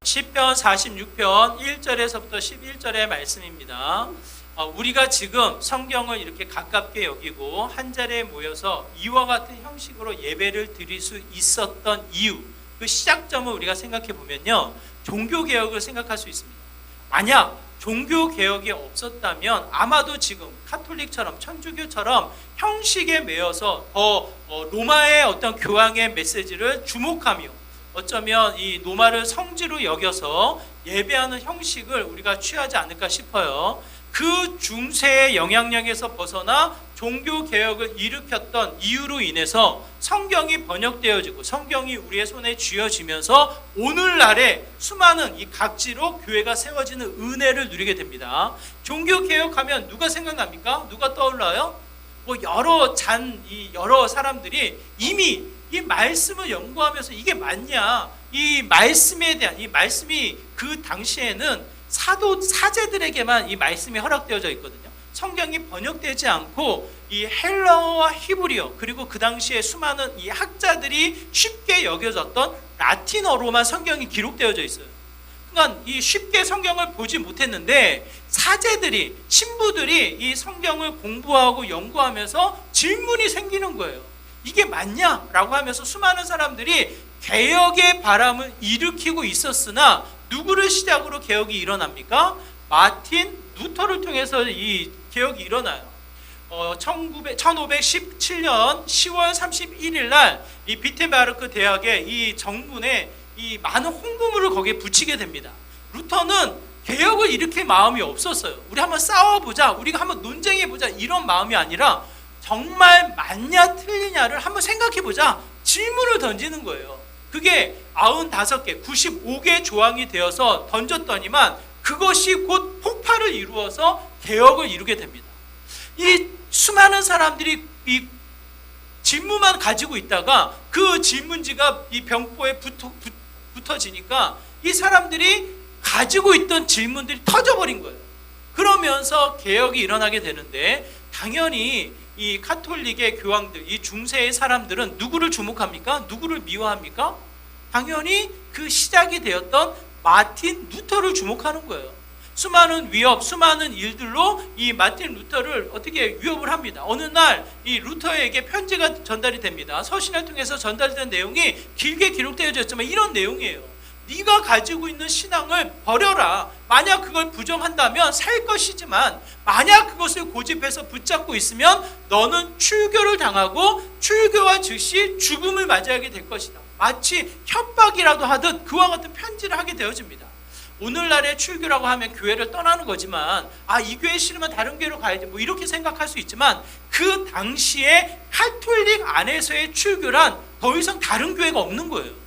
시편 46편 1절에서부터 11절의 말씀입니다. 우리가 지금 성경을 이렇게 가깝게 여기고 한 자리에 모여서 이와 같은 형식으로 예배를 드릴 수 있었던 이유, 그 시작점을 우리가 생각해 보면요, 종교개혁을 생각할 수 있습니다. 만약 종교개혁이 없었다면 아마도 지금 카톨릭처럼 천주교처럼 형식에 매여서 로마의 어떤 교황의 메시지를 주목하며 어쩌면 이 로마를 성지로 여겨서 예배하는 형식을 우리가 취하지 않을까 싶어요. 그 중세의 영향력에서 벗어나 종교개혁을 일으켰던 이유로 인해서 성경이 번역되어지고 성경이 우리의 손에 쥐어지면서 오늘날에 수많은 이 각지로 교회가 세워지는 은혜를 누리게 됩니다. 종교개혁하면 누가 생각납니까? 누가 떠올라요? 여러 사람들이 이미 이 말씀을 연구하면서 이게 맞냐, 이 말씀에 대한, 이 말씀이 그 당시에는 사제들에게만 이 말씀이 허락되어져 있거든요. 성경이 번역되지 않고 이 헬라어와 히브리어, 그리고 그 당시에 수많은 이 학자들이 쉽게 여겨졌던 라틴어로만 성경이 기록되어져 있어요. 그러니까 이 쉽게 성경을 보지 못했는데 사제들이, 신부들이 이 성경을 공부하고 연구하면서 질문이 생기는 거예요. 이게 맞냐라고 하면서 수많은 사람들이 개혁의 바람을 일으키고 있었으나 누구를 시작으로 개혁이 일어납니까? 마틴 루터를 통해서 이 개혁이 일어나요. 1517년 10월 31일 날 이 비테마르크 대학의 이 정문에 이 많은 홍보물을 거기에 붙이게 됩니다. 루터는 개혁을 일으킬 마음이 없었어요. 우리 한번 싸워보자, 우리가 한번 논쟁해보자, 이런 마음이 아니라 정말 맞냐 틀리냐를 한번 생각해보자, 질문을 던지는 거예요. 그게 95개, 95개 조항이 되어서 던졌더니만 그것이 곧 폭발을 이루어서 개혁을 이루게 됩니다. 이 수많은 사람들이 이 질문만 가지고 있다가 그 질문지가 이 병보에 붙어지니까 이 사람들이 가지고 있던 질문들이 터져버린 거예요. 그러면서 개혁이 일어나게 되는데, 당연히 이 카톨릭의 교황들, 이 중세의 사람들은 누구를 주목합니까? 누구를 미워합니까? 당연히 그 시작이 되었던 마틴 루터를 주목하는 거예요. 수많은 위협, 수많은 일들로 이 마틴 루터를 어떻게 위협을 합니다. 어느 날 이 루터에게 편지가 전달이 됩니다. 서신을 통해서 전달된 내용이 길게 기록되어져 있지만 이런 내용이에요. 네가 가지고 있는 신앙을 버려라. 만약 그걸 부정한다면 살 것이지만 만약 그것을 고집해서 붙잡고 있으면 너는 출교를 당하고 출교와 즉시 죽음을 맞이하게 될 것이다. 마치 협박이라도 하듯 그와 같은 편지를 하게 되어집니다. 오늘날의 출교라고 하면 교회를 떠나는 거지만, 이 교회 싫으면 다른 교회로 가야지, 이렇게 생각할 수 있지만 그 당시에 카톨릭 안에서의 출교란 더 이상 다른 교회가 없는 거예요.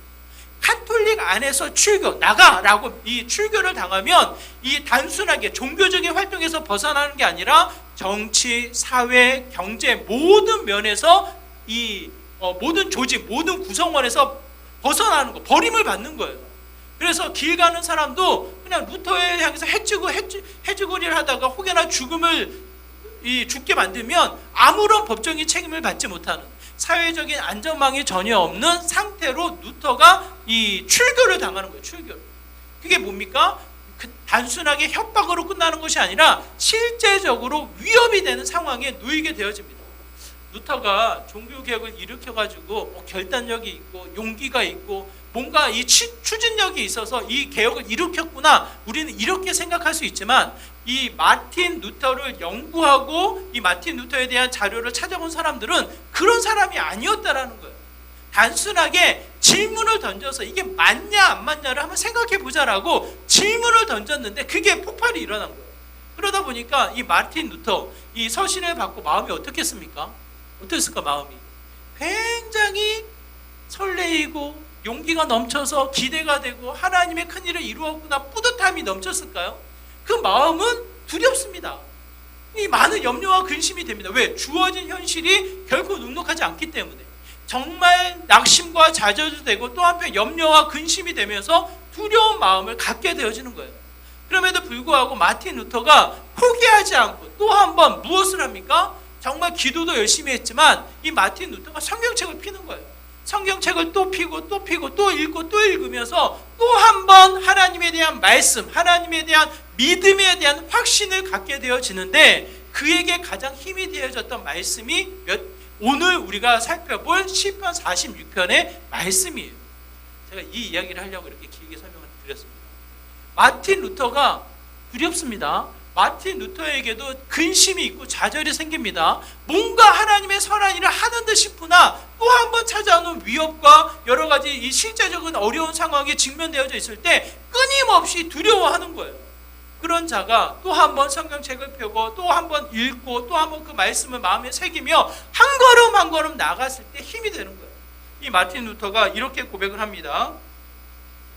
카톨릭 안에서 출교, 나가라고 이 출교를 당하면 이 단순하게 종교적인 활동에서 벗어나는 게 아니라 정치, 사회, 경제 모든 면에서 이 모든 조직, 모든 구성원에서 벗어나는 거, 버림을 받는 거예요. 그래서 길 가는 사람도 그냥 루터에 향해서 해주거리를 하다가 혹여나 죽게 만들면 아무런 법적인 책임을 받지 못하는, 사회적인 안전망이 전혀 없는 상태로 루터가 이 출교를 당하는 거예요. 출교를. 그게 뭡니까? 단순하게 협박으로 끝나는 것이 아니라 실제적으로 위협이 되는 상황에 놓이게 되어집니다. 루터가 종교개혁을 일으켜가지고 결단력이 있고 용기가 있고 뭔가 이 추진력이 있어서 이 개혁을 일으켰구나, 우리는 이렇게 생각할 수 있지만 이 마틴 루터를 연구하고 이 마틴 루터에 대한 자료를 찾아본 사람들은 그런 사람이 아니었다라는 거예요. 단순하게 질문을 던져서 이게 맞냐 안 맞냐를 한번 생각해 보자라고 질문을 던졌는데 그게 폭발이 일어난 거예요. 그러다 보니까 이 마틴 루터 이 서신을 받고 마음이 어떻겠습니까? 어땠을까? 마음이 굉장히 설레이고 용기가 넘쳐서 기대가 되고 하나님의 큰일을 이루었구나 뿌듯함이 넘쳤을까요? 그 마음은 두렵습니다. 이 많은 염려와 근심이 됩니다. 왜? 주어진 현실이 결코 눅눅하지 않기 때문에 정말 낙심과 좌절도 되고 또 한편 염려와 근심이 되면서 두려운 마음을 갖게 되어지는 거예요. 그럼에도 불구하고 마틴 루터가 포기하지 않고 또 한 번 무엇을 합니까? 정말 기도도 열심히 했지만 이 마틴 루터가 성경책을 피는 거예요. 성경책을 또 피고 또 피고 또 읽고 또 읽으면서 또 한 번 하나님에 대한 말씀, 하나님에 대한 믿음에 대한 확신을 갖게 되어지는데 그에게 가장 힘이 되어졌던 말씀이 오늘 우리가 살펴볼 시편 46편의 말씀이에요. 제가 이 이야기를 하려고 이렇게 길게 설명을 드렸습니다. 마틴 루터가 두렵습니다. 마틴 루터에게도 근심이 있고 좌절이 생깁니다. 뭔가 하나님의 선한 일을 하는 듯 싶으나 또 한 번 찾아오는 위협과 여러 가지 이 실제적인 어려운 상황에 직면되어져 있을 때 끊임없이 두려워하는 거예요. 그런 자가 또 한 번 성경책을 펴고 또 한 번 읽고 또 한 번 그 말씀을 마음에 새기며 한 걸음 한 걸음 나갔을 때 힘이 되는 거예요. 이 마틴 루터가 이렇게 고백을 합니다.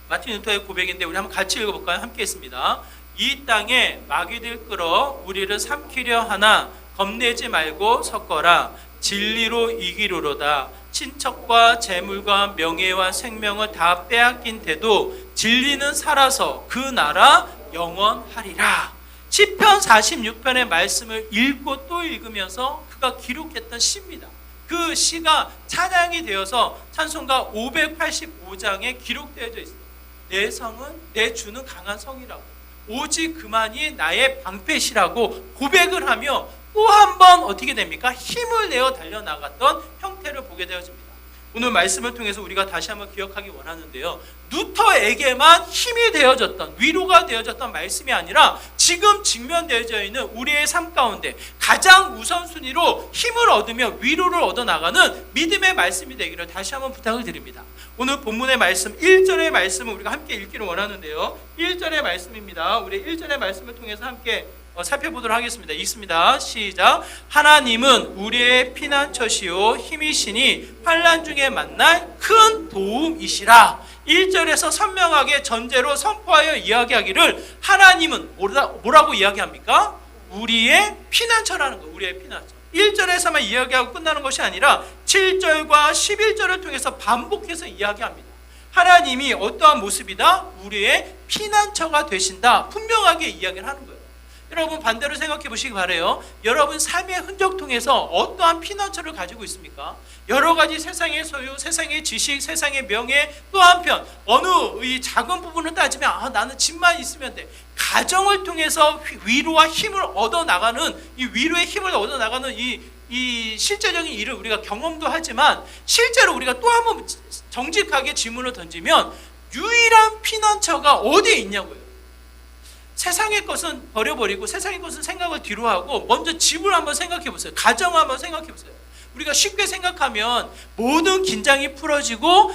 마틴 루터의 고백인데 우리 한번 같이 읽어볼까요? 함께 했습니다. 이 땅에 마귀들 끌어 우리를 삼키려 하나 겁내지 말고 섰거라. 진리로 이기로로다. 친척과 재물과 명예와 생명을 다 빼앗긴 태도 진리는 살아서 그 나라 영원하리라. 시편 46편의 말씀을 읽고 또 읽으면서 그가 기록했던 시입니다. 그 시가 찬양이 되어서 찬송가 585장에 기록되어져 있습니다. 내 성은 내 주는 강한 성이라고, 오직 그만이 나의 방패시라고 고백을 하며 또 한 번 어떻게 됩니까? 힘을 내어 달려나갔던 형태를 보게 되어집니다. 오늘 말씀을 통해서 우리가 다시 한번 기억하기 원하는데요. 루터에게만 힘이 되어졌던, 위로가 되어졌던 말씀이 아니라 지금 직면되어져 있는 우리의 삶 가운데 가장 우선순위로 힘을 얻으며 위로를 얻어나가는 믿음의 말씀이 되기를 다시 한번 부탁을 드립니다. 오늘 본문의 말씀 1절의 말씀을 우리가 함께 읽기를 원하는데요. 1절의 말씀입니다. 우리 1절의 말씀을 통해서 함께 살펴보도록 하겠습니다. 읽습니다. 시작. 하나님은 우리의 피난처시요 힘이시니 환난 중에 만날 큰 도움이시라. 1절에서 선명하게 전제로 선포하여 이야기하기를 하나님은 뭐라고 이야기합니까? 우리의 피난처라는 거. 우리의 피난처. 1절에서만 이야기하고 끝나는 것이 아니라 7절과 11절을 통해서 반복해서 이야기합니다. 하나님이 어떠한 모습이다? 우리의 피난처가 되신다. 분명하게 이야기를 하는 거예요. 여러분 반대로 생각해 보시기 바라요. 여러분 삶의 흔적 통해서 어떠한 피난처를 가지고 있습니까? 여러 가지 세상의 소유, 세상의 지식, 세상의 명예, 또 한편 어느 이 작은 부분을 따지면 나는 집만 있으면 돼. 가정을 통해서 위로와 힘을 얻어나가는 이 위로의 힘을 얻어나가는 이 실제적인 일을 우리가 경험도 하지만 실제로 우리가 또 한번 정직하게 질문을 던지면 유일한 피난처가 어디에 있냐고요. 세상의 것은 버려버리고 세상의 것은 생각을 뒤로 하고 먼저 집을 한번 생각해 보세요. 가정을 한번 생각해 보세요. 우리가 쉽게 생각하면 모든 긴장이 풀어지고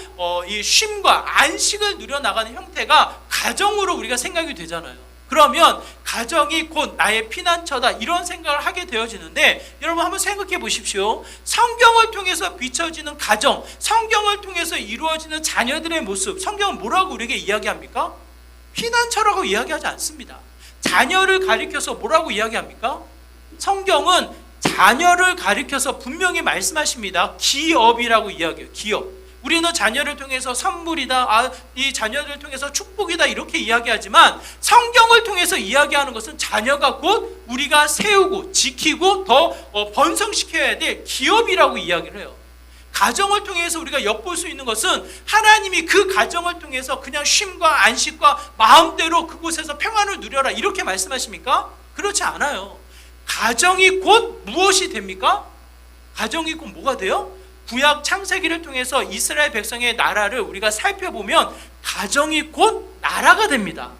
이 쉼과 안식을 누려나가는 형태가 가정으로 우리가 생각이 되잖아요. 그러면 가정이 곧 나의 피난처다 이런 생각을 하게 되어지는데 여러분 한번 생각해 보십시오. 성경을 통해서 비춰지는 가정, 성경을 통해서 이루어지는 자녀들의 모습, 성경은 뭐라고 우리에게 이야기합니까? 피난처라고 이야기하지 않습니다. 자녀를 가리켜서 뭐라고 이야기합니까? 성경은 자녀를 가리켜서 분명히 말씀하십니다. 기업이라고 이야기해요. 기업. 우리는 자녀를 통해서 선물이다, 이 자녀를 통해서 축복이다 이렇게 이야기하지만 성경을 통해서 이야기하는 것은 자녀가 곧 우리가 세우고 지키고 더 번성시켜야 될 기업이라고 이야기를 해요. 가정을 통해서 우리가 엿볼 수 있는 것은 하나님이 그 가정을 통해서 그냥 쉼과 안식과 마음대로 그곳에서 평안을 누려라 이렇게 말씀하십니까? 그렇지 않아요. 가정이 곧 무엇이 됩니까? 가정이 곧 뭐가 돼요? 구약 창세기를 통해서 이스라엘 백성의 나라를 우리가 살펴보면 가정이 곧 나라가 됩니다.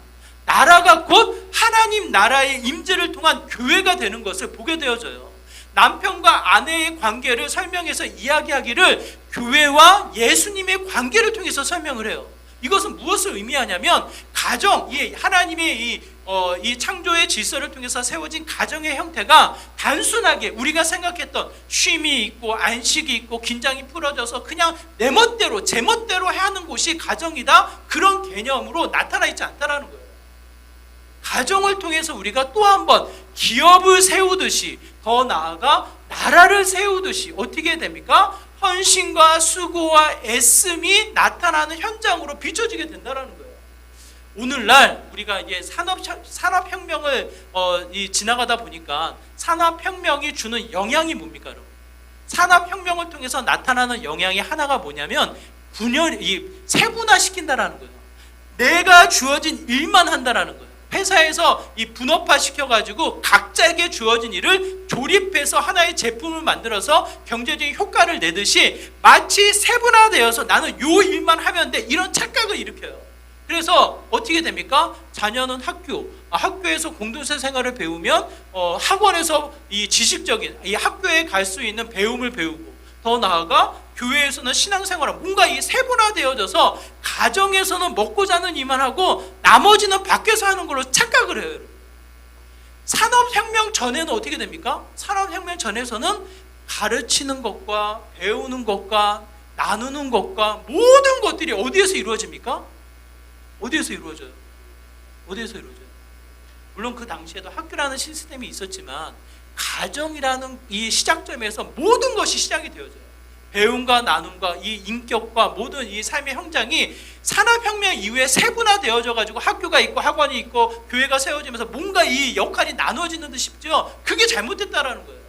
나라가 곧 하나님 나라의 임재를 통한 교회가 되는 것을 보게 되어져요. 남편과 아내의 관계를 설명해서 이야기하기를 교회와 예수님의 관계를 통해서 설명을 해요. 이것은 무엇을 의미하냐면 가정, 하나님의 이 창조의 질서를 통해서 세워진 가정의 형태가 단순하게 우리가 생각했던 쉼이 있고 안식이 있고 긴장이 풀어져서 그냥 내 멋대로 제 멋대로 하는 곳이 가정이다 그런 개념으로 나타나 있지 않다라는 거예요. 가정을 통해서 우리가 또 한 번 기업을 세우듯이 더 나아가 나라를 세우듯이 어떻게 됩니까? 헌신과 수고와 애씀이 나타나는 현장으로 비춰지게 된다는 거예요. 오늘날 우리가 이제 산업혁명을 지나가다 보니까 산업혁명이 주는 영향이 뭡니까? 여러분? 산업혁명을 통해서 나타나는 영향이 하나가 뭐냐면 세분화시킨다라는 거예요. 내가 주어진 일만 한다라는 거예요. 회사에서 이 분업화 시켜가지고 각자에게 주어진 일을 조립해서 하나의 제품을 만들어서 경제적인 효과를 내듯이 마치 세분화되어서 나는 요 일만 하면 돼, 이런 착각을 일으켜요. 그래서 어떻게 됩니까? 자녀는 학교에서 공동체 생활을 배우면 학원에서 이 지식적인 이 학교에 갈 수 있는 배움을 배우고, 더 나아가 교회에서는 신앙생활을 뭔가 이 세분화되어져서 가정에서는 먹고 자는 일만 하고 나머지는 밖에서 하는 걸로 착각을 해요. 산업혁명 전에는 어떻게 됩니까? 산업혁명 전에서는 가르치는 것과 배우는 것과 나누는 것과 모든 것들이 어디에서 이루어집니까? 어디에서 이루어져요? 물론 그 당시에도 학교라는 시스템이 있었지만 가정이라는 이 시작점에서 모든 것이 시작이 되어져요. 배움과 나눔과 이 인격과 모든 이 삶의 현장이 산업혁명 이후에 세분화되어져 가지고 학교가 있고 학원이 있고 교회가 세워지면서 뭔가 이 역할이 나눠지는 듯 싶죠. 그게 잘못됐다라는 거예요.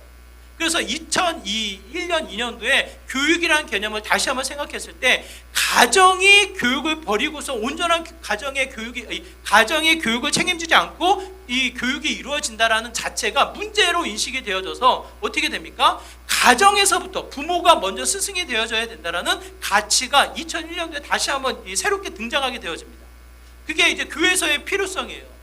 그래서 2001년, 2년도에 교육이라는 개념을 다시 한번 생각했을 때 가정이 교육을 버리고서 온전한 가정의 교육을 책임지지 않고 이 교육이 이루어진다라는 자체가 문제로 인식이 되어져서 어떻게 됩니까? 가정에서부터 부모가 먼저 스승이 되어져야 된다라는 가치가 2001년도에 다시 한번 새롭게 등장하게 되어집니다. 그게 이제 교회에서의 필요성이에요.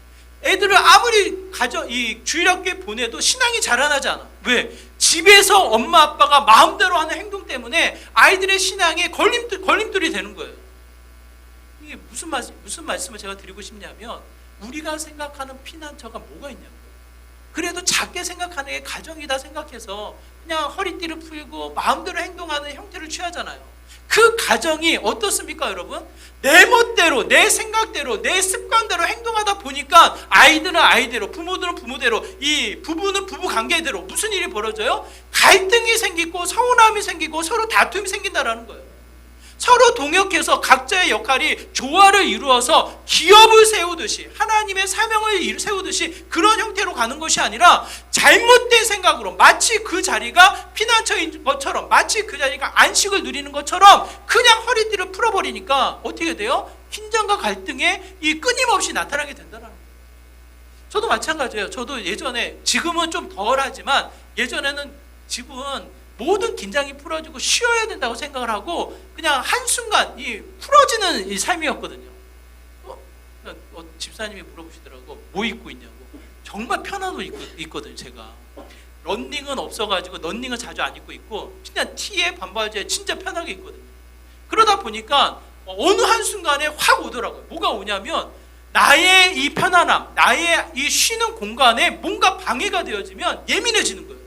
애들을 아무리 주일학교에 보내도 신앙이 자라나지 않아. 왜? 집에서 엄마 아빠가 마음대로 하는 행동 때문에 아이들의 신앙에 걸림돌이 되는 거예요. 이게 무슨 말씀을 제가 드리고 싶냐면, 우리가 생각하는 피난처가 뭐가 있냐고요. 그래도 작게 생각하는 게 가정이다 생각해서 그냥 허리띠를 풀고 마음대로 행동하는 형태를 취하잖아요. 그 가정이 어떻습니까, 여러분? 내 멋대로, 내 생각대로, 내 습관대로 행동하다 보니까 아이들은 아이대로, 부모들은 부모대로, 이 부부는 부부 관계대로 무슨 일이 벌어져요? 갈등이 생기고 서운함이 생기고 서로 다툼이 생긴다라는 거예요. 서로 동역해서 각자의 역할이 조화를 이루어서 기업을 세우듯이, 하나님의 사명을 세우듯이 그런 형태로 가는 것이 아니라 잘못된 생각으로 마치 그 자리가 피난처인 것처럼, 마치 그 자리가 안식을 누리는 것처럼 그냥 허리띠를 풀어버리니까 어떻게 돼요? 긴장과 갈등에 이 끊임없이 나타나게 된다는 거예요. 저도 마찬가지예요. 저도 예전에, 지금은 좀 덜하지만 예전에는 집은 모든 긴장이 풀어지고 쉬어야 된다고 생각을 하고 그냥 한순간 풀어지는 이 삶이었거든요. 집사님이 물어보시더라고, 뭐 입고 있냐고. 정말 편한 옷 입고 있거든요. 제가 런닝은 없어가지고 런닝은 자주 안 입고 있고 그냥 티에 반바지에 진짜 편하게 입거든요. 그러다 보니까 어느 한순간에 확 오더라고요. 뭐가 오냐면 나의 이 편안함, 나의 이 쉬는 공간에 뭔가 방해가 되어지면 예민해지는 거예요.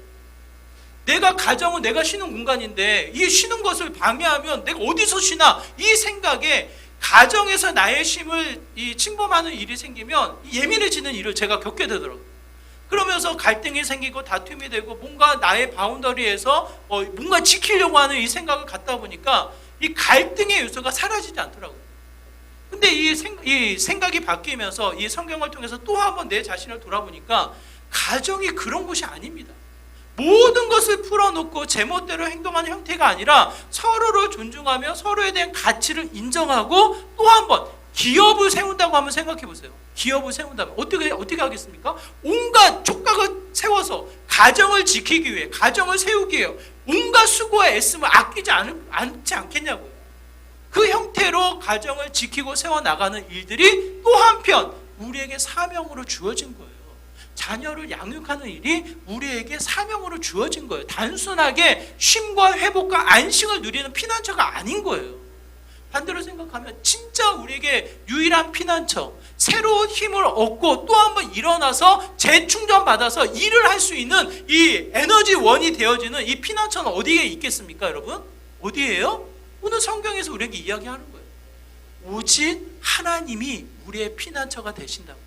내가 가정은 내가 쉬는 공간인데 이 쉬는 것을 방해하면 내가 어디서 쉬나, 이 생각에 가정에서 나의 쉼을 침범하는 일이 생기면 예민해지는 일을 제가 겪게 되더라고요. 그러면서 갈등이 생기고 다툼이 되고 뭔가 나의 바운더리에서 뭔가 지키려고 하는 이 생각을 갖다 보니까 이 갈등의 요소가 사라지지 않더라고요. 근데 이 생각이 바뀌면서 이 성경을 통해서 또 한 번 내 자신을 돌아보니까 가정이 그런 곳이 아닙니다. 모든 것을 풀어놓고 제멋대로 행동하는 형태가 아니라 서로를 존중하며 서로에 대한 가치를 인정하고 또 한 번 기업을 세운다고 한번 생각해 보세요. 기업을 세운다면 어떻게 하겠습니까? 온갖 촉각을 세워서 가정을 지키기 위해, 가정을 세우기 위해 온갖 수고와 애씀을 아끼지 않지 않겠냐고요. 그 형태로 가정을 지키고 세워나가는 일들이 또 한편 우리에게 사명으로 주어진 거예요. 자녀를 양육하는 일이 우리에게 사명으로 주어진 거예요. 단순하게 쉼과 회복과 안식을 누리는 피난처가 아닌 거예요. 반대로 생각하면 진짜 우리에게 유일한 피난처, 새로운 힘을 얻고 또 한 번 일어나서 재충전받아서 일을 할 수 있는 이 에너지원이 되어지는 이 피난처는 어디에 있겠습니까, 여러분? 어디예요? 오늘 성경에서 우리에게 이야기하는 거예요. 오직 하나님이 우리의 피난처가 되신다고.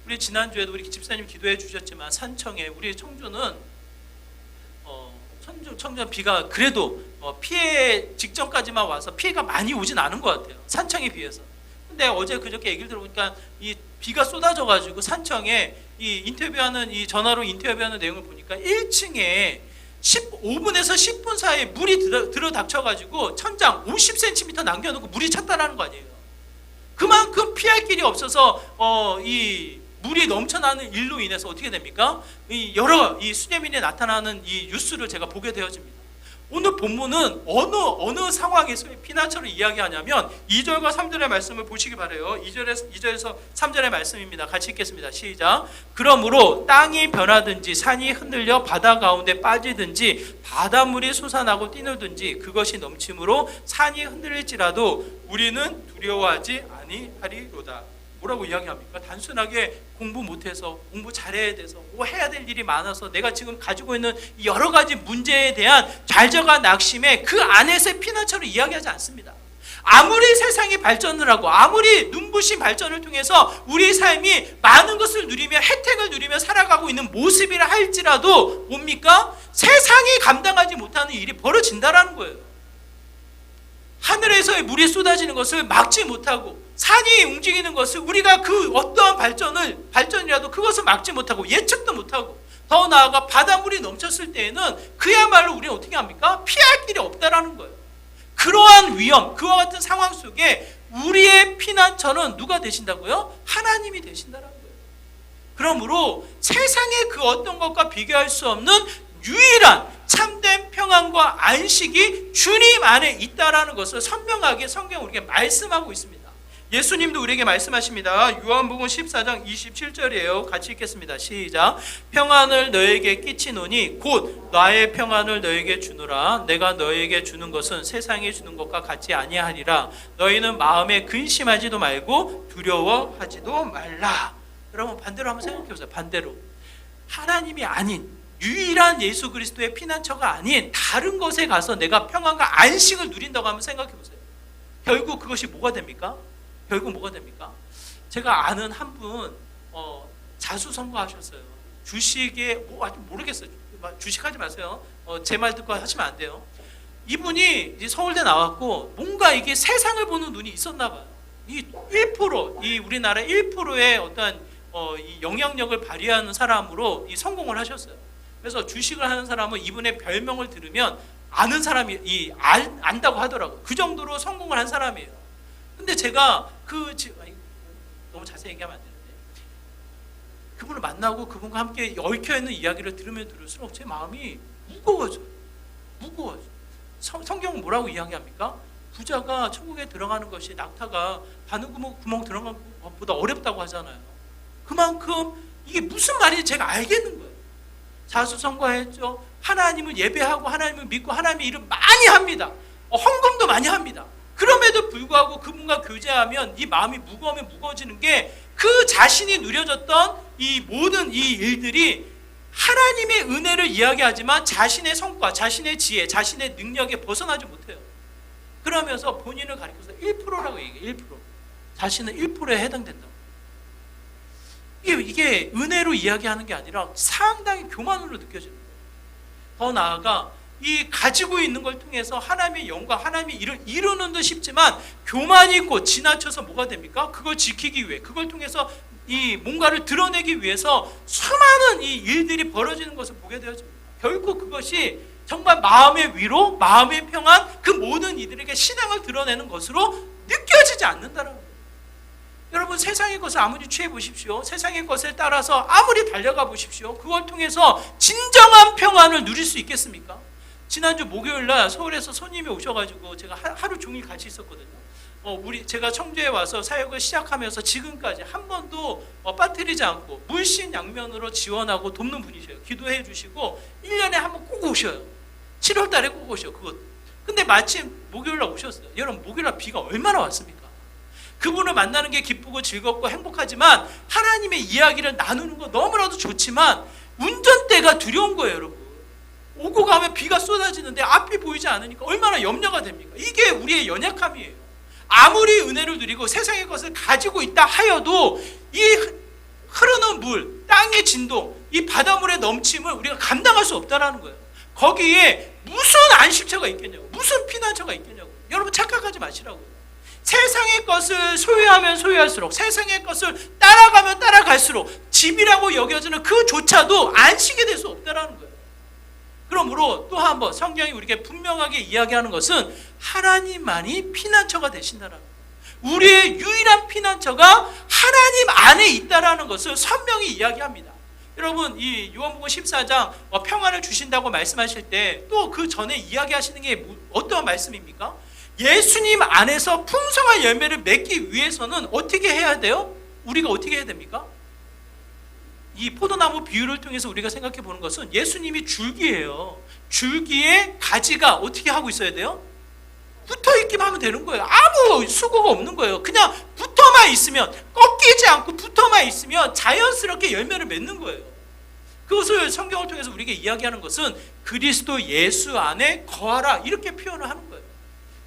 우리 지난주에도 우리 집사님 기도해 주셨지만 산청에 우리 청주는 청주 비가 그래도 피해 직전까지만 와서 피해가 많이 오진 않은 것 같아요. 산청에 비해서. 근데 어제 그저께 얘기를 들어보니까 이 비가 쏟아져 가지고 산청에 이 전화로 인터뷰하는 내용을 보니까 1층에 15분에서 10분 사이에 물이 들어닥쳐가지고 천장 50cm 남겨놓고 물이 찼다라는 거 아니에요. 그만큼 피할 길이 없어서 이 물이 넘쳐나는 일로 인해서 어떻게 됩니까? 여러 이 수재민이 나타나는 이 뉴스를 제가 보게 되어집니다. 오늘 본문은 어느 상황에서 피난처를 이야기하냐면 2절과 3절의 말씀을 보시기 바라요. 2절에서 3절의 말씀입니다. 같이 읽겠습니다. 시작. 그러므로 땅이 변하든지 산이 흔들려 바다 가운데 빠지든지 바닷물이 솟아나고 뛰놀든지 그것이 넘침으로 산이 흔들릴지라도 우리는 두려워하지 아니하리로다. 뭐라고 이야기합니까? 단순하게 공부 못해서, 공부 잘해야 돼서, 뭐 해야 될 일이 많아서 내가 지금 가지고 있는 여러 가지 문제에 대한 좌절과 낙심에 그 안에서의 피난처를 이야기하지 않습니다. 아무리 세상이 발전을 하고 아무리 눈부신 발전을 통해서 우리 삶이 많은 것을 누리며 혜택을 누리며 살아가고 있는 모습이라 할지라도 뭡니까? 세상이 감당하지 못하는 일이 벌어진다라는 거예요. 하늘에서의 물이 쏟아지는 것을 막지 못하고 산이 움직이는 것을 우리가 그 어떠한 발전이라도 그것을 막지 못하고 예측도 못하고 더 나아가 바닷물이 넘쳤을 때에는 그야말로 우리는 어떻게 합니까? 피할 길이 없다라는 거예요. 그러한 위험, 그와 같은 상황 속에 우리의 피난처는 누가 되신다고요? 하나님이 되신다라는 거예요. 그러므로 세상의 그 어떤 것과 비교할 수 없는 유일한 참된 평안과 안식이 주님 안에 있다라는 것을 선명하게 성경 우리에게 말씀하고 있습니다. 예수님도 우리에게 말씀하십니다. 요한복음 14장 27절이에요. 같이 읽겠습니다. 시작. 평안을 너에게 끼치노니 곧 나의 평안을 너에게 주노라. 내가 너에게 주는 것은 세상이 주는 것과 같지 아니하리라. 너희는 마음에 근심하지도 말고 두려워하지도 말라. 여러분 반대로 한번 생각해 보세요. 반대로 하나님이 아닌 유일한 예수 그리스도의 피난처가 아닌 다른 것에 가서 내가 평안과 안식을 누린다고 한번 생각해 보세요. 결국 그것이 뭐가 됩니까? 결국 뭐가 됩니까? 제가 아는 한 분 자수성가하셨어요. 주식에 뭐 아직 모르겠어요. 주식하지 마세요. 제 말 듣고 하시면 안 돼요. 이분이 이제 서울대 나왔고 뭔가 이게 세상을 보는 눈이 있었나 봐요. 이 1%, 이 우리나라 1%의 어떤 이 영향력을 발휘하는 사람으로 이 성공을 하셨어요. 그래서 주식을 하는 사람은 이분의 별명을 들으면 아는 사람이 안다고 하더라고요. 그 정도로 성공을 한 사람이에요. 근데 제가 너무 자세히 얘기하면 안 되는데 그분을 만나고 그분과 함께 얽혀있는 이야기를 들으면 들을수록 제 마음이 무거워져요. 성경은 뭐라고 이야기합니까? 부자가 천국에 들어가는 것이 낙타가 바늘구멍 들어가는 것보다 어렵다고 하잖아요. 그만큼 이게 무슨 말인지 제가 알겠는 거예요. 자수성가했죠. 하나님을 예배하고 하나님을 믿고 하나님의 일을 많이 합니다. 헌금도 많이 합니다. 그럼에도 불구하고 그분과 교제하면 이 마음이 무거우면 무거워지는 게 그 자신이 누려졌던 이 모든 이 일들이 하나님의 은혜를 이야기하지만 자신의 성과, 자신의 지혜, 자신의 능력에 벗어나지 못해요. 그러면서 본인을 가리켜서 1%라고 얘기해요. 1%. 자신은 1%에 해당된다고. 이게 은혜로 이야기하는 게 아니라 상당히 교만으로 느껴지는 거예요. 더 나아가 이 가지고 있는 걸 통해서 하나님의 영광, 하나님의 일을 이루는 듯 싶지만 교만이 있고 지나쳐서 뭐가 됩니까? 그걸 지키기 위해, 그걸 통해서 이 뭔가를 드러내기 위해서 수많은 이 일들이 벌어지는 것을 보게 되어집니다. 결국 그것이 정말 마음의 위로, 마음의 평안, 그 모든 이들에게 신앙을 드러내는 것으로 느껴지지 않는다는 거예요. 여러분 세상의 것을 아무리 취해 보십시오. 세상의 것을 따라서 아무리 달려가 보십시오. 그걸 통해서 진정한 평안을 누릴 수 있겠습니까? 지난주 목요일날 서울에서 손님이 오셔가지고 제가 하루 종일 같이 있었거든요. 제가 청주에 와서 사역을 시작하면서 지금까지 한 번도 빠뜨리지 않고 물신양면으로 지원하고 돕는 분이셔요. 기도해 주시고 1년에 한 번 꼭 오셔요. 7월 달에 꼭 오셔요. 근데 마침 목요일날 오셨어요. 여러분 목요일날 비가 얼마나 왔습니까? 그분을 만나는 게 기쁘고 즐겁고 행복하지만 하나님의 이야기를 나누는 거 너무나도 좋지만 운전대가 두려운 거예요. 여러분 오고 가면 비가 쏟아지는데 앞이 보이지 않으니까 얼마나 염려가 됩니까? 이게 우리의 연약함이에요. 아무리 은혜를 누리고 세상의 것을 가지고 있다 하여도 이 흐르는 물, 땅의 진동, 이 바닷물의 넘침을 우리가 감당할 수 없다는 거예요. 거기에 무슨 안식처가 있겠냐고, 무슨 피난처가 있겠냐고. 여러분 착각하지 마시라고요. 세상의 것을 소유하면 소유할수록, 세상의 것을 따라가면 따라갈수록 집이라고 여겨지는 그조차도 안식이 될 수 없다는 거예요. 그러므로 또 한 번 성경이 우리에게 분명하게 이야기하는 것은 하나님만이 피난처가 되신다라는 거예요. 우리의 유일한 피난처가 하나님 안에 있다라는 것을 선명히 이야기합니다. 여러분, 이 요한복음 14장 평안을 주신다고 말씀하실 때 또 그 전에 이야기하시는 게 어떠한 말씀입니까? 예수님 안에서 풍성한 열매를 맺기 위해서는 어떻게 해야 돼요? 우리가 어떻게 해야 됩니까? 이 포도나무 비유를 통해서 우리가 생각해 보는 것은 예수님이 줄기예요. 줄기에 가지가 어떻게 하고 있어야 돼요? 붙어 있기만 하면 되는 거예요. 아무 수고가 없는 거예요. 그냥 붙어만 있으면, 꺾이지 않고 붙어만 있으면 자연스럽게 열매를 맺는 거예요. 그것을 성경을 통해서 우리에게 이야기하는 것은 그리스도 예수 안에 거하라, 이렇게 표현을 하는 거예요.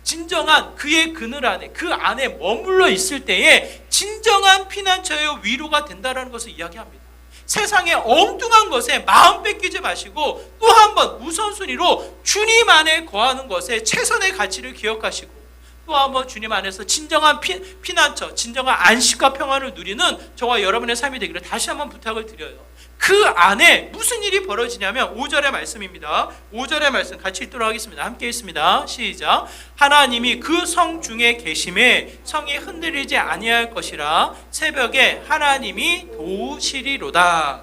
진정한 그의 그늘 안에, 그 안에 머물러 있을 때에 진정한 피난처의 위로가 된다는 것을 이야기합니다. 세상의 엉뚱한 것에 마음 뺏기지 마시고 또 한 번 우선순위로 주님 안에 거하는 것에 최선의 가치를 기억하시고 또 한 번 주님 안에서 진정한 피난처, 진정한 안식과 평안을 누리는 저와 여러분의 삶이 되기를 다시 한번 부탁을 드려요. 그 안에 무슨 일이 벌어지냐면 5절의 말씀입니다. 5절의 말씀 같이 읽도록 하겠습니다. 함께 읽습니다. 시작. 하나님이 그 성 중에 계심에 성이 흔들리지 아니할 것이라 새벽에 하나님이 도우시리로다.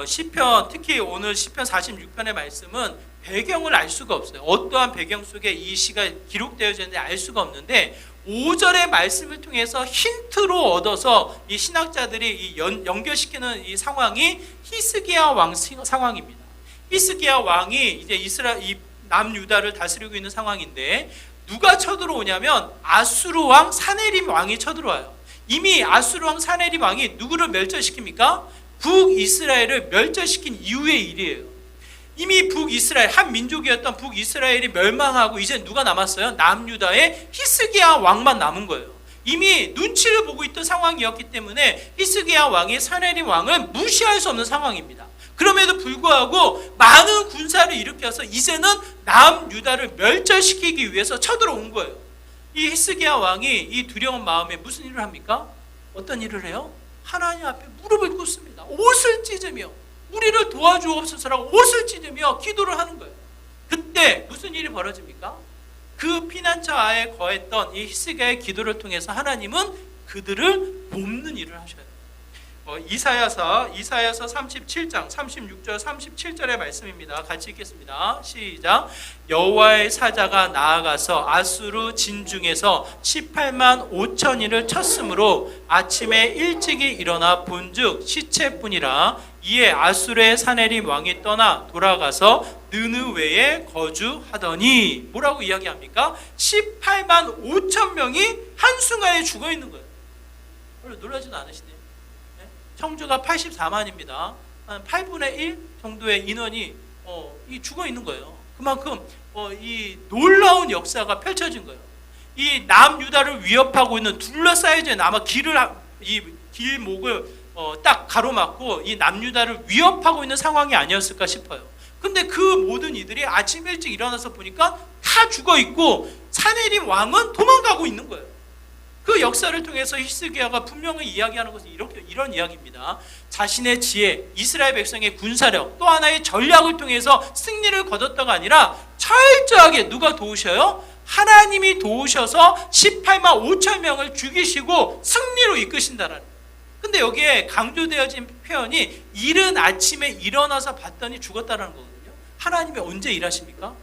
시편, 특히 오늘 시편 46편의 말씀은 배경을 알 수가 없어요. 어떠한 배경 속에 이 시가 기록되어졌는지 알 수가 없는데 5절의 말씀을 통해서 힌트로 얻어서 이 신학자들이 연결시키는 이 상황이 히스기야 왕 상황입니다. 히스기야 왕이 이제 이 남유다를 다스리고 있는 상황인데 누가 쳐들어오냐면 아수르 왕 사네립 왕이 쳐들어와요. 이미 아수르 왕 사네립 왕이 누구를 멸절시킵니까? 북이스라엘을 멸절시킨 이후의 일이에요. 이미 북이스라엘, 한 민족이었던 북이스라엘이 멸망하고 이제 누가 남았어요? 남유다의 히스기야 왕만 남은 거예요. 이미 눈치를 보고 있던 상황이었기 때문에 히스기야 왕이 사네립 왕을 무시할 수 없는 상황입니다. 그럼에도 불구하고 많은 군사를 일으켜서 이제는 남유다를 멸절시키기 위해서 쳐들어온 거예요. 이 히스기야 왕이 이 두려운 마음에 무슨 일을 합니까? 어떤 일을 해요? 하나님 앞에 무릎을 꿇습니다. 옷을 찢으며 우리를 도와주옵소서라고 옷을 찢으며 기도를 하는 거예요. 그때 무슨 일이 벌어집니까? 그 피난처 아에 거했던 이 히스기야의 기도를 통해서 하나님은 그들을 돕는 일을 하셔요. 이사야서 37장 36절 37절의 말씀입니다. 같이 읽겠습니다. 시작. 여호와의 사자가 나아가서 아수르 진중에서 18만 5천인을 쳤으므로 아침에 일찍이 일어나 본즉 시체뿐이라. 이에 아수르의 사네립 왕이 떠나 돌아가서 느느웨에 거주하더니. 뭐라고 이야기합니까? 18만 5천 명이 한순간에 죽어 있는 거예요. 별로 놀라지도 않으시네요. 청주가 84만입니다. 한 8분의 1 정도의 인원이 죽어 있는 거예요. 그만큼 이 놀라운 역사가 펼쳐진 거예요. 이 남유다를 위협하고 있는 둘러싸여져 있는 아마 이 길목을 딱 가로막고 이 남유다를 위협하고 있는 상황이 아니었을까 싶어요. 근데 그 모든 이들이 아침 일찍 일어나서 보니까 다 죽어 있고 사네립 왕은 도망가고 있는 거예요. 그 역사를 통해서 히스기야가 분명히 이야기하는 것은 이런 이야기입니다. 자신의 지혜, 이스라엘 백성의 군사력, 또 하나의 전략을 통해서 승리를 거뒀다가 아니라 철저하게 누가 도우셔요? 하나님이 도우셔서 18만 5천 명을 죽이시고 승리로 이끄신다라는 거예요. 근데 여기에 강조되어진 표현이 이른 아침에 일어나서 봤더니 죽었다라는 거거든요. 하나님이 언제 일하십니까?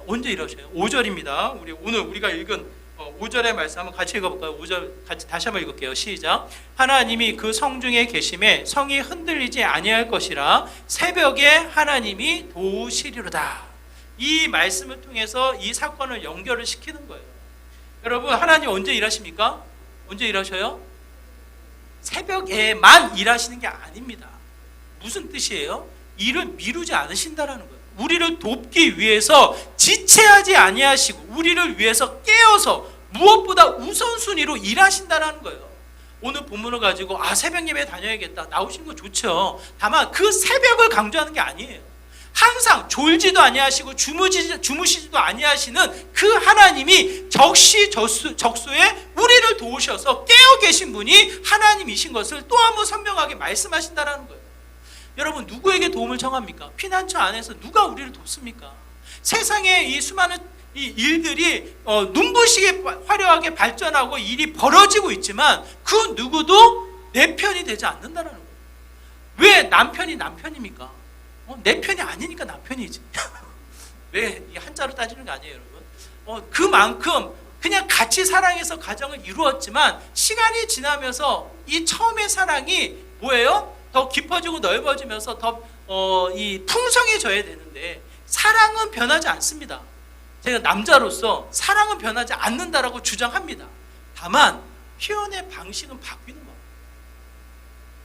언제 일하셔요? 5절입니다. 오늘 우리가 읽은 5절의 말씀 한번 같이 읽어볼까요? 5절 같이 다시 한번 읽을게요. 시작. 하나님이 그 성중에 계심에 성이 흔들리지 아니할 것이라 새벽에 하나님이 도우시리로다. 이 말씀을 통해서 이 사건을 연결을 시키는 거예요. 여러분, 하나님 언제 일하십니까? 언제 일하셔요? 새벽에만 일하시는 게 아닙니다. 무슨 뜻이에요? 일을 미루지 않으신다라는 거예요. 우리를 돕기 위해서 지체하지 아니하시고 우리를 위해서 깨어서 무엇보다 우선순위로 일하신다라는 거예요. 오늘 본문을 가지고 새벽 예배 다녀야겠다 나오시는 거 좋죠. 다만 그 새벽을 강조하는 게 아니에요. 항상 졸지도 아니하시고 주무시지도 아니하시는 그 하나님이 적시적소에 우리를 도우셔서 깨어 계신 분이 하나님이신 것을 또 한 번 선명하게 말씀하신다라는 거예요. 여러분 누구에게 도움을 청합니까? 피난처 안에서 누가 우리를 돕습니까? 세상에 이 수많은 이 일들이 눈부시게 화려하게 발전하고 일이 벌어지고 있지만 그 누구도 내 편이 되지 않는다는 거예요. 왜 남편이 남편입니까? 내 편이 아니니까 남편이지. 왜 한자로 따지는 거 아니에요, 여러분? 그만큼 그냥 같이 사랑해서 가정을 이루었지만 시간이 지나면서 이 처음의 사랑이 뭐예요? 더 깊어지고 넓어지면서 더 이 풍성해져야 되는데 사랑은 변하지 않습니다. 제가 남자로서 사랑은 변하지 않는다라고 주장합니다. 다만 표현의 방식은 바뀌는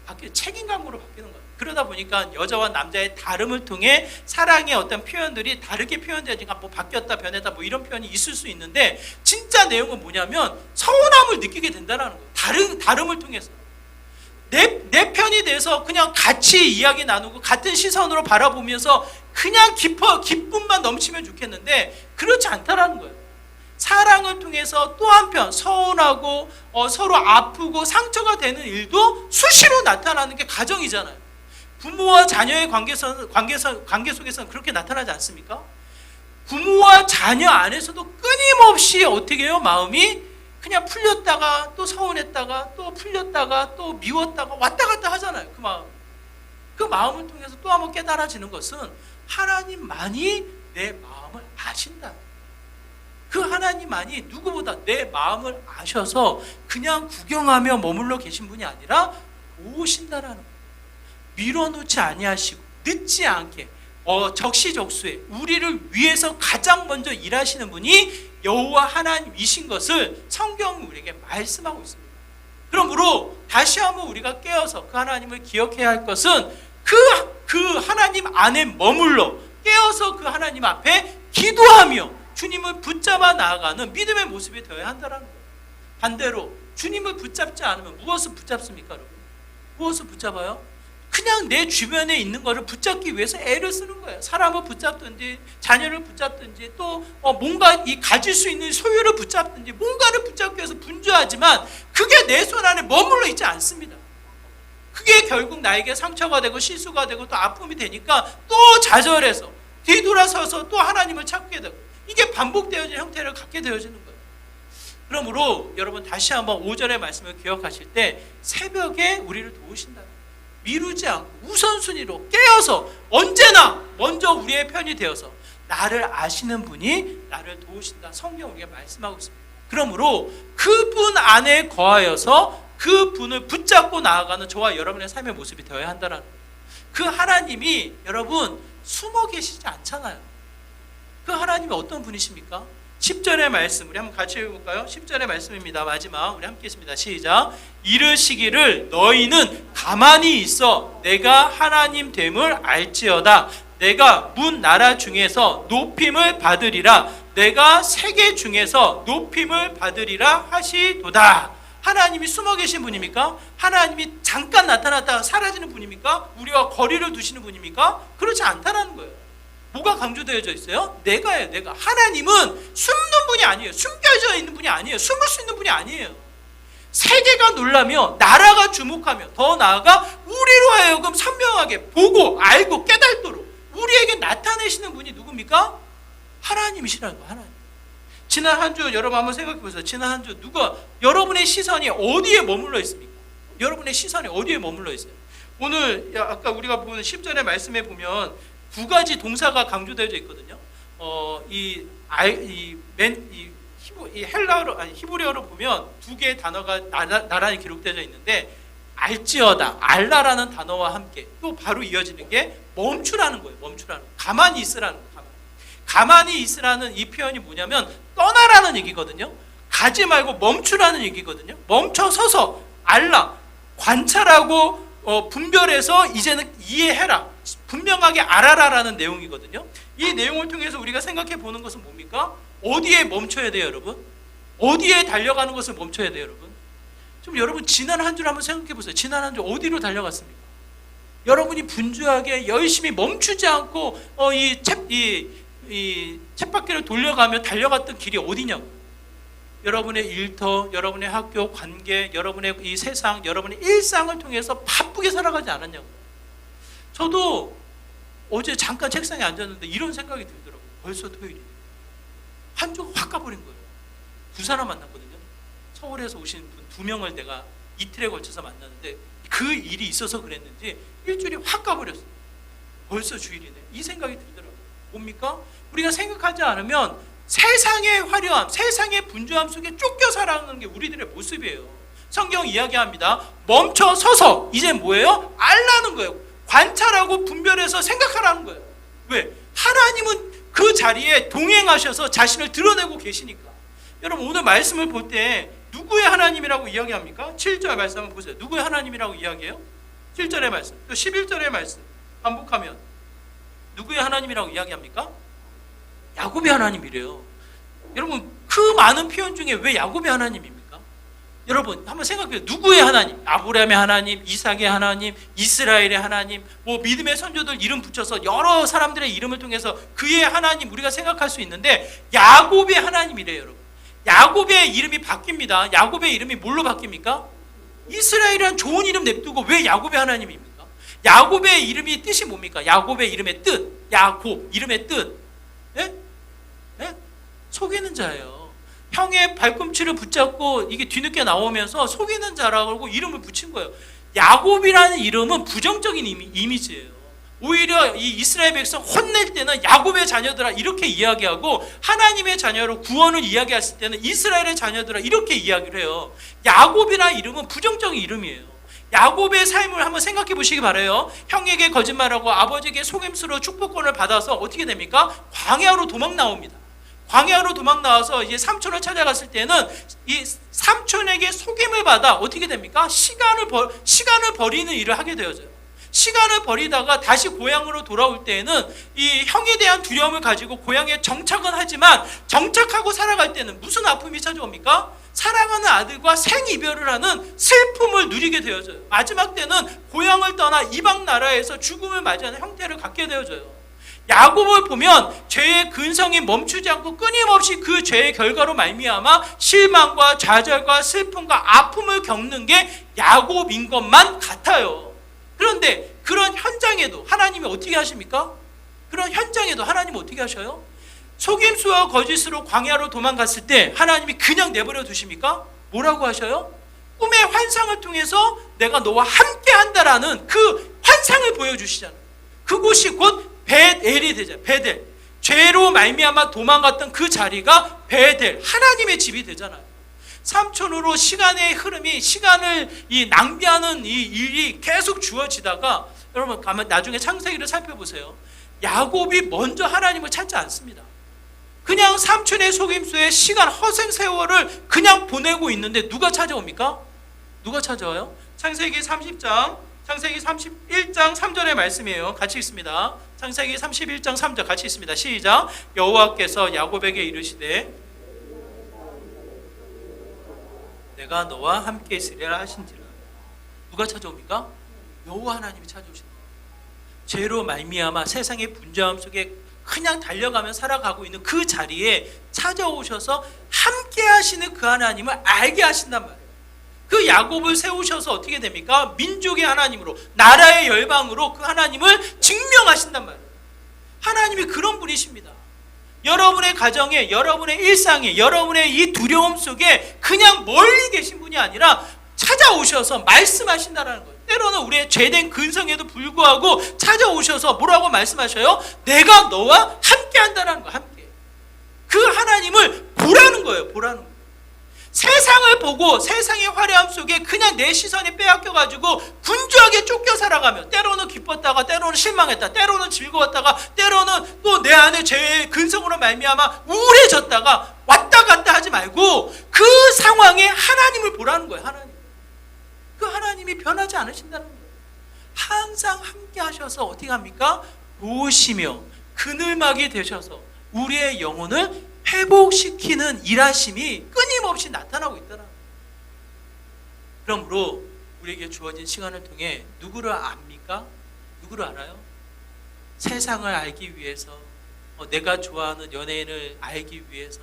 거예요. 책임감으로 바뀌는 거예요. 그러다 보니까 여자와 남자의 다름을 통해 사랑의 어떤 표현들이 다르게 표현되니까 뭐 바뀌었다 변했다 뭐 이런 표현이 있을 수 있는데 진짜 내용은 뭐냐면 서운함을 느끼게 된다는 거예요. 다름을 통해서 내 편이 돼서 그냥 같이 이야기 나누고 같은 시선으로 바라보면서 그냥 기쁨만 넘치면 좋겠는데 그렇지 않다라는 거예요. 사랑을 통해서 또 한편 서운하고 서로 아프고 상처가 되는 일도 수시로 나타나는 게 가정이잖아요. 부모와 자녀의 관계 속에서는 그렇게 나타나지 않습니까? 부모와 자녀 안에서도 끊임없이 어떻게 해요? 마음이 그냥 풀렸다가 또 서운했다가 또 풀렸다가 또 미웠다가 왔다 갔다 하잖아요. 그 마음을 통해서 또 한번 깨달아지는 것은 하나님만이 내 마음을 아신다. 그 하나님만이 누구보다 내 마음을 아셔서 그냥 구경하며 머물러 계신 분이 아니라 보신다라는 거예요. 밀어놓지 아니하시고 늦지 않게 적시적소에 우리를 위해서 가장 먼저 일하시는 분이 여호와 하나님이신 것을 성경은 우리에게 말씀하고 있습니다. 그러므로 다시 한번 우리가 깨어서 그 하나님을 기억해야 할 것은 그 하나님 안에 머물러 깨어서 그 하나님 앞에 기도하며 주님을 붙잡아 나아가는 믿음의 모습이 되어야 한다는 거예요. 반대로 주님을 붙잡지 않으면 무엇을 붙잡습니까, 여러분? 무엇을 붙잡아요? 그냥 내 주변에 있는 것을 붙잡기 위해서 애를 쓰는 거예요. 사람을 붙잡든지 자녀를 붙잡든지 또 뭔가 가질 수 있는 소유를 붙잡든지 뭔가를 붙잡기 위해서 분주하지만 그게 내 손 안에 머물러 있지 않습니다. 그게 결국 나에게 상처가 되고 실수가 되고 또 아픔이 되니까 또 좌절해서 뒤돌아서서 또 하나님을 찾게 되고 이게 반복되어지는 형태를 갖게 되어지는 거예요. 그러므로 여러분 다시 한번 5절의 말씀을 기억하실 때 새벽에 우리를 도우신다. 미루지 않고 우선순위로 깨어서 언제나 먼저 우리의 편이 되어서 나를 아시는 분이 나를 도우신다. 성경 우리가 말씀하고 있습니다. 그러므로 그분 안에 거하여서 그분을 붙잡고 나아가는 저와 여러분의 삶의 모습이 되어야 한다는 거예요. 그 하나님이 여러분 숨어 계시지 않잖아요. 그 하나님이 어떤 분이십니까? 10절의 말씀 우리 한번 같이 읽어볼까요? 10절의 말씀입니다. 마지막 우리 함께 있습니다. 시작. 이르시기를 너희는 가만히 있어 내가 하나님 됨을 알지어다. 내가 문 나라 중에서 높임을 받으리라. 내가 세계 중에서 높임을 받으리라 하시도다. 하나님이 숨어 계신 분입니까? 하나님이 잠깐 나타났다가 사라지는 분입니까? 우리와 거리를 두시는 분입니까? 그렇지 않다는 거예요. 뭐가 강조되어져 있어요? 내가예요, 내가. 하나님은 숨는 분이 아니에요. 숨겨져 있는 분이 아니에요. 숨을 수 있는 분이 아니에요. 세계가 놀라며 나라가 주목하며 더 나아가 우리로 하여금 선명하게 보고 알고 깨닫도록 우리에게 나타내시는 분이 누굽니까? 하나님이시라는 거예요. 하나님. 지난 한 주 여러분 한번 생각해 보세요. 지난 한 주 누가 여러분의 시선이 어디에 머물러 있습니까? 여러분의 시선이 어디에 머물러 있어요? 오늘 아까 우리가 본 10절의 말씀에 보면 두 가지 동사가 강조되어져 있거든요. 히브리어로 보면 두 개의 단어가 나란히 기록되어 있는데 알지어다, 알라라는 단어와 함께 또 바로 이어지는 게 멈추라는 거예요. 멈추라는 거. 가만히 있으라는 거예요. 가만히 있으라는 이 표현이 뭐냐면 떠나라는 얘기거든요. 가지 말고 멈추라는 얘기거든요. 멈춰서서 알라, 관찰하고 분별해서 이제는 이해해라. 분명하게 알아라라는 내용이거든요. 이 내용을 통해서 우리가 생각해 보는 것은 뭡니까? 어디에 멈춰야 돼요, 여러분? 어디에 달려가는 것을 멈춰야 돼요, 여러분? 좀 여러분 지난 한 주를 한번 생각해 보세요. 지난 한 주 어디로 달려갔습니까? 여러분이 분주하게 열심히 멈추지 않고 이 쳇바퀴를 돌려가며 달려갔던 길이 어디냐고. 여러분의 일터, 여러분의 학교, 관계, 여러분의 이 세상, 여러분의 일상을 통해서 바쁘게 살아가지 않았냐고. 저도 어제 잠깐 책상에 앉았는데 이런 생각이 들더라고요. 벌써 토요일이네. 한 주가 확 가버린 거예요. 두 사람 만났거든요. 서울에서 오신 분 2명을 내가 이틀에 걸쳐서 만났는데 그 일이 있어서 그랬는지 일주일이 확 가버렸어요. 벌써 주일이네. 이 생각이 들더라고요. 뭡니까? 우리가 생각하지 않으면 세상의 화려함, 세상의 분주함 속에 쫓겨 살아가는 게 우리들의 모습이에요. 성경 이야기합니다. 멈춰 서서 이제 뭐예요? 알라는 거예요. 관찰하고 분별해서 생각하라는 거예요. 왜? 하나님은 그 자리에 동행하셔서 자신을 드러내고 계시니까. 여러분 오늘 말씀을 볼 때 누구의 하나님이라고 이야기합니까? 7절 말씀 한번 보세요. 누구의 하나님이라고 이야기해요? 7절의 말씀, 또 11절의 말씀 반복하면 누구의 하나님이라고 이야기합니까? 야곱의 하나님이래요. 여러분 그 많은 표현 중에 왜 야곱의 하나님입니까? 여러분 한번 생각해요. 누구의 하나님? 아브라함의 하나님, 이삭의 하나님, 이스라엘의 하나님, 뭐 믿음의 선조들 이름 붙여서 여러 사람들의 이름을 통해서 그의 하나님 우리가 생각할 수 있는데 야곱의 하나님이래요. 여러분 야곱의 이름이 바뀝니다. 야곱의 이름이 뭘로 바뀝니까? 이스라엘이란 좋은 이름 냅두고 왜 야곱의 하나님입니까? 야곱의 이름이 뜻이 뭡니까? 야곱의 이름의 뜻, 야곱 이름의 뜻, 예? 예? 속이는 자예요. 형의 발꿈치를 붙잡고 이게 뒤늦게 나오면서 속이는 자라고 이름을 붙인 거예요. 야곱이라는 이름은 부정적인 이미지예요. 오히려 이 이스라엘 백성 혼낼 때는 야곱의 자녀들아 이렇게 이야기하고 하나님의 자녀로 구원을 이야기했을 때는 이스라엘의 자녀들아 이렇게 이야기를 해요. 야곱이라는 이름은 부정적인 이름이에요. 야곱의 삶을 한번 생각해 보시기 바라요. 형에게 거짓말하고 아버지에게 속임수로 축복권을 받아서 어떻게 됩니까? 광야로 도망 나옵니다. 광야로 도망 나와서 이제 삼촌을 찾아갔을 때는 이 삼촌에게 속임을 받아 어떻게 됩니까? 시간을 버리는 일을 하게 되어져요. 시간을 버리다가 다시 고향으로 돌아올 때에는 이 형에 대한 두려움을 가지고 고향에 정착은 하지만 정착하고 살아갈 때는 무슨 아픔이 찾아옵니까? 사랑하는 아들과 생이별을 하는 슬픔을 누리게 되어져요. 마지막 때는 고향을 떠나 이방 나라에서 죽음을 맞이하는 형태를 갖게 되어져요. 야곱을 보면 죄의 근성이 멈추지 않고 끊임없이 그 죄의 결과로 말미암아 실망과 좌절과 슬픔과 아픔을 겪는 게 야곱인 것만 같아요. 그런데 그런 현장에도 하나님이 어떻게 하십니까? 그런 현장에도 하나님이 어떻게 하셔요? 속임수와 거짓으로 광야로 도망갔을 때 하나님이 그냥 내버려 두십니까? 뭐라고 하셔요? 꿈의 환상을 통해서 내가 너와 함께 한다라는 그 환상을 보여주시잖아요. 그곳이 곧 베델이 되잖아요. 베델. 죄로 말미암아 도망갔던 그 자리가 베델, 하나님의 집이 되잖아요. 삼촌으로 시간의 흐름이 시간을 낭비하는 이 일이 계속 주어지다가 여러분 가면 나중에 창세기를 살펴보세요. 야곱이 먼저 하나님을 찾지 않습니다. 그냥 삼촌의 속임수에 시간 허생 세월을 그냥 보내고 있는데 누가 찾아옵니까? 누가 찾아와요? 창세기 30장 창세기 31장 3절의 말씀이에요. 같이 읽습니다. 창세기 31장 3절 같이 읽습니다. 시작. 여호와께서 야곱에게 이르시되 내가 너와 함께 있으리라 하신지라. 누가 찾아옵니까? 여호와 하나님이 찾아오신다. 죄로 말미암아 세상의 분주함 속에 그냥 달려가며 살아가고 있는 그 자리에 찾아오셔서 함께 하시는 그 하나님을 알게 하신단 말이에요. 그 야곱을 세우셔서 어떻게 됩니까? 민족의 하나님으로, 나라의 열방으로 그 하나님을 증명하신단 말이에요. 하나님이 그런 분이십니다. 여러분의 가정에, 여러분의 일상에, 여러분의 이 두려움 속에 그냥 멀리 계신 분이 아니라 찾아오셔서 말씀하신다는 거예요. 때로는 우리의 죄된 근성에도 불구하고 찾아오셔서 뭐라고 말씀하셔요? 내가 너와 함께 한다는 거예요. 함께. 그 하나님을 보라는 거예요. 보라는 거예요. 세상을 보고 세상의 화려함 속에 그냥 내 시선이 빼앗겨가지고 분주하게 쫓겨 살아가며 때로는 기뻤다가 때로는 실망했다, 때로는 즐거웠다가 때로는 또 내 안에 죄의 근성으로 말미암아 우울해졌다가 왔다 갔다 하지 말고 그 상황에 하나님을 보라는 거예요. 하나님. 그 하나님이 변하지 않으신다는 거예요. 항상 함께 하셔서 어떻게 합니까? 도우시며 그늘막이 되셔서 우리의 영혼을 회복시키는 일하심이 끊임없이 나타나고 있다는 거예요. 그러므로 우리에게 주어진 시간을 통해 누구를 압니까? 누구를 알아요? 세상을 알기 위해서, 내가 좋아하는 연예인을 알기 위해서,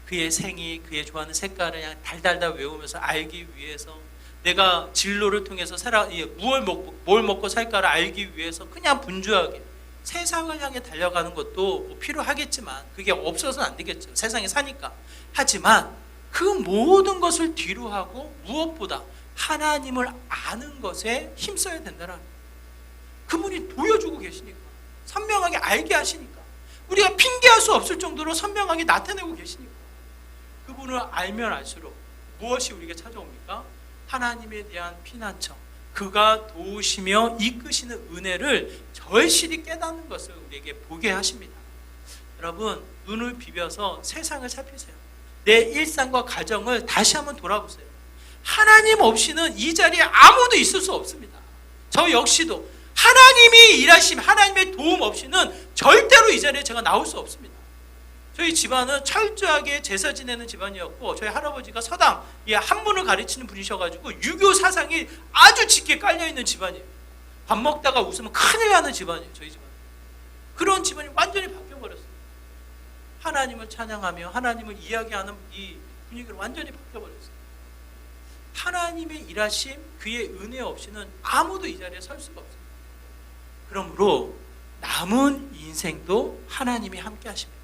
그의 생이, 그의 좋아하는 색깔을 그냥 달달달 외우면서 알기 위해서, 내가 진로를 통해서 뭘 먹고 살까를 알기 위해서 그냥 분주하게 세상을 향해 달려가는 것도 뭐 필요하겠지만 그게 없어서는 안 되겠죠. 세상에 사니까. 하지만 그 모든 것을 뒤로 하고 무엇보다 하나님을 아는 것에 힘써야 된다는 거예요. 그분이 보여주고 계시니까, 선명하게 알게 하시니까, 우리가 핑계할 수 없을 정도로 선명하게 나타내고 계시니까, 그분을 알면 알수록 무엇이 우리에게 찾아옵니까? 하나님에 대한 피난처, 그가 도우시며 이끄시는 은혜를 절실히 깨닫는 것을 우리에게 보게 하십니다. 여러분, 눈을 비벼서 세상을 살피세요. 내 일상과 가정을 다시 한번 돌아보세요. 하나님 없이는 이 자리에 아무도 있을 수 없습니다. 저 역시도 하나님이 일하심, 하나님의 도움 없이는 절대로 이 자리에 제가 나올 수 없습니다. 저희 집안은 철저하게 제사 지내는 집안이었고, 저희 할아버지가 서당 한문을 가르치는 분이셔가지고 유교 사상이 아주 짙게 깔려있는 집안이에요. 밥 먹다가 웃으면 큰일 나는 집안이에요. 저희 집안. 그런 집안이 완전히 바뀌어버렸어요. 하나님을 찬양하며 하나님을 이야기하는 이 분위기를 완전히 바뀌어버렸어요. 하나님의 일하심, 그의 은혜 없이는 아무도 이 자리에 설 수가 없습니다. 그러므로 남은 인생도 하나님이 함께 하십니다.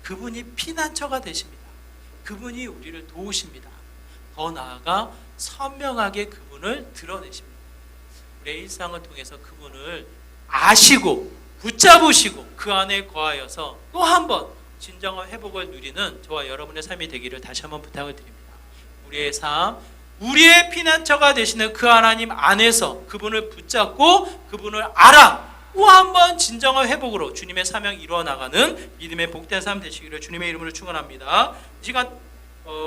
그분이 피난처가 되십니다. 그분이 우리를 도우십니다. 더 나아가 선명하게 그분을 드러내십니다. 우리의 일상을 통해서 그분을 아시고 붙잡으시고 그 안에 거하여서 또 한 번 진정한 회복을 누리는 저와 여러분의 삶이 되기를 다시 한번 부탁을 드립니다. 우리의 삶, 우리의 피난처가 되시는 그 하나님 안에서 그분을 붙잡고 그분을 알아 또 한 번 진정한 회복으로 주님의 사명 이루어 나가는 믿음의 복된 삶 되시기를 주님의 이름으로 축원합니다. 이 시간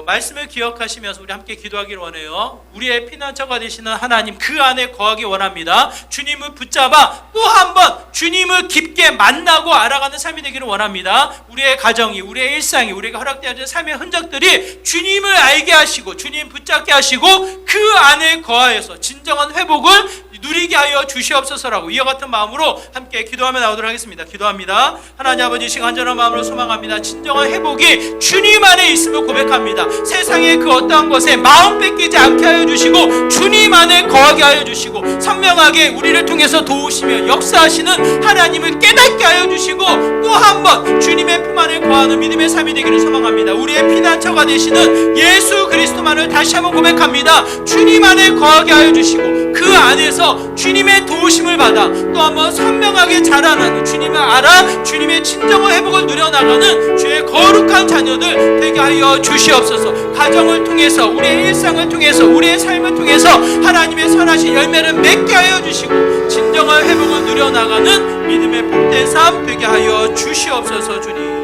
말씀을 기억하시면서 우리 함께 기도하기를 원해요. 우리의 피난처가 되시는 하나님, 그 안에 거하기 원합니다. 주님을 붙잡아 또 한 번 주님을 깊게 만나고 알아가는 삶이 되기를 원합니다. 우리의 가정이, 우리의 일상이, 우리에게 허락되어진 삶의 흔적들이 주님을 알게 하시고 주님 붙잡게 하시고 그 안에 거하여서 진정한 회복을 누리게 하여 주시옵소서라고 이와 같은 마음으로 함께 기도하며 나오도록 하겠습니다. 기도합니다. 하나님 아버지, 시간 간절한 마음으로 소망합니다. 진정한 회복이 주님 안에 있음을 고백합니다. 세상의 그 어떠한 것에 마음 뺏기지 않게 하여 주시고 주님 안에 거하게 하여 주시고 선명하게 우리를 통해서 도우시며 역사하시는 하나님을 깨닫게 하여 주시고 또 한 번 주님의 품 안에 거하는 믿음의 삶이 되기를 소망합니다. 우리의 피난처가 되시는 예수 그리스도만을 다시 한번 고백합니다. 주님 안에 거하게 하여 주시고 그 안에서 주님의 도우심을 받아 또 한번 선명하게 자라나는, 주님을 알아 주님의 진정한 회복을 누려나가는 주의 거룩한 자녀들 되게 하여 주시옵소서. 가정을 통해서, 우리의 일상을 통해서, 우리의 삶을 통해서 하나님의 선하신 열매를 맺게 하여 주시고 진정한 회복을 누려나가는 믿음의 복된 삶 되게 하여 주시옵소서. 주님.